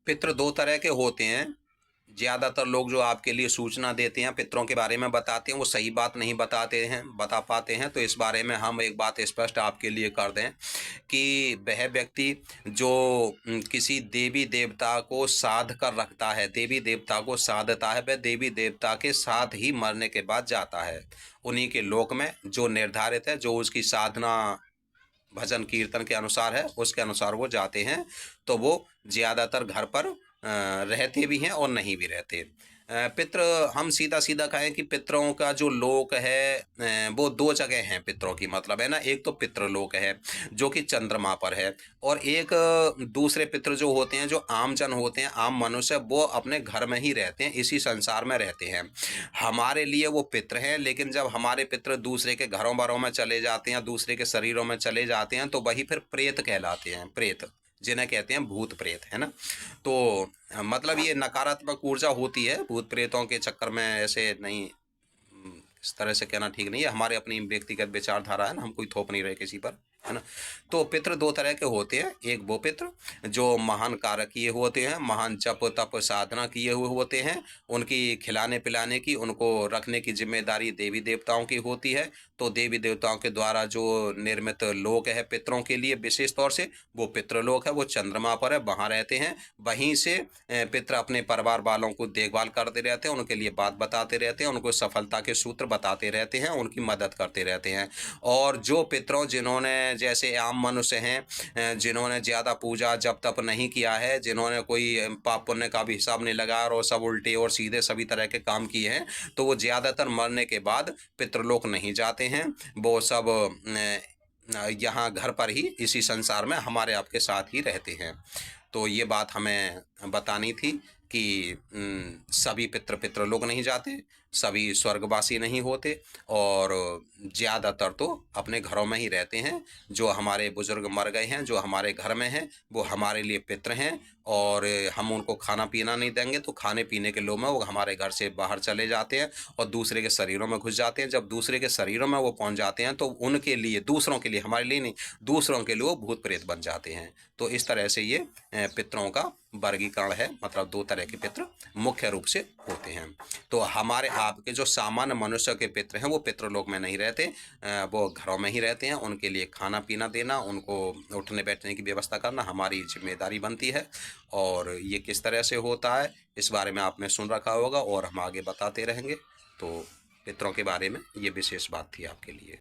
पितृ दो तरह के होते हैं। ज़्यादातर लोग जो आपके लिए सूचना देते हैं, पितरों के बारे में बताते हैं, वो सही बात नहीं बता पाते हैं। तो इस बारे में हम एक बात स्पष्ट आपके लिए कर दें कि वह व्यक्ति जो किसी देवी देवता को साध कर रखता है, देवी देवता को साधता है, वह देवी देवता के साथ ही मरने के बाद जाता है। उन्हीं के लोक में जो निर्धारित है, जो उसकी साधना भजन कीर्तन के अनुसार है, उसके अनुसार वो जाते हैं। तो वो ज़्यादातर घर पर रहते भी हैं और नहीं भी रहते। पितृ, हम सीधा सीधा कहें कि पितरों का जो लोक है, वो दो जगह हैं पितरों की, मतलब है ना। एक तो पितृलोक है जो कि चंद्रमा पर है, और एक दूसरे पितृ जो होते हैं, जो आम जन होते हैं, आम मनुष्य, वो अपने घर में ही रहते हैं, इसी संसार में रहते हैं। हमारे लिए वो पितृ हैं, लेकिन जब हमारे पितृ दूसरे के घरों बारों में चले जाते हैं, दूसरे के शरीरों में चले जाते हैं, तो वही फिर प्रेत कहलाते हैं। प्रेत जिन्हें कहते हैं भूत प्रेत, है ना। तो मतलब ये नकारात्मक ऊर्जा होती है। भूत प्रेतों के चक्कर में ऐसे नहीं, इस तरह से कहना ठीक नहीं है। हमारे अपनी व्यक्तिगत विचारधारा है ना, हम कोई थोप नहीं रहे किसी पर, है ना। तो पितृ दो तरह के होते हैं। एक वो पितृ जो महान कार्य किए होते हैं, महान जप तप साधना किए हुए होते हैं, उनकी खिलाने पिलाने की, उनको रखने की जिम्मेदारी देवी देवताओं की होती है। तो देवी देवताओं के द्वारा जो निर्मित लोक है पितरों के लिए, विशेष तौर से वो पितृलोक है, वो चंद्रमा पर है, वहाँ रहते हैं। वहीं से पितृ अपने परिवार वालों को देखभाल करते रहते हैं, उनके लिए बात बताते रहते हैं, उनको सफलता के सूत्र बताते रहते हैं, उनकी मदद करते रहते हैं। और जो पितरों, जिन्होंने जैसे आम मनुष्य हैं, जिन्होंने ज़्यादा पूजा जप तप नहीं किया है, जिन्होंने कोई पाप पुण्य का भी हिसाब नहीं लगाया और सब उल्टे और सीधे सभी तरह के काम किए हैं, तो वो ज़्यादातर मरने के बाद पितृलोक नहीं जाते हैं। वो सब यहाँ घर पर ही, इसी संसार में हमारे आपके साथ ही रहते हैं। तो ये बात हमें बतानी थी कि सभी पितृलोक नहीं जाते, सभी स्वर्गवासी नहीं होते, और ज़्यादातर तो अपने घरों में ही रहते हैं। जो हमारे बुजुर्ग मर गए हैं, जो हमारे घर में हैं, वो हमारे लिए पितृ हैं। और हम उनको खाना पीना नहीं देंगे तो खाने पीने के लोभ में वो हमारे घर से बाहर चले जाते हैं और दूसरे के शरीरों में घुस जाते हैं। जब दूसरे के शरीरों में वो पहुंच जाते हैं तो उनके लिए, दूसरों के लिए, हमारे लिए नहीं, दूसरों के लिए वो भूत प्रेत बन जाते हैं। तो इस तरह से ये पितरों का वर्गीकरण है। मतलब दो तरह के पितृ मुख्य रूप से होते हैं। तो हमारे आपके जो सामान्य मनुष्य के पितृ हैं, वो पितृलोक में नहीं रहते, वो घरों में ही रहते हैं। उनके लिए खाना पीना देना, उनको उठने बैठने की व्यवस्था करना हमारी जिम्मेदारी बनती है। और ये किस तरह से होता है, इस बारे में आपने सुन रखा होगा और हम आगे बताते रहेंगे। तो पितरों के बारे में ये विशेष बात थी आपके लिए।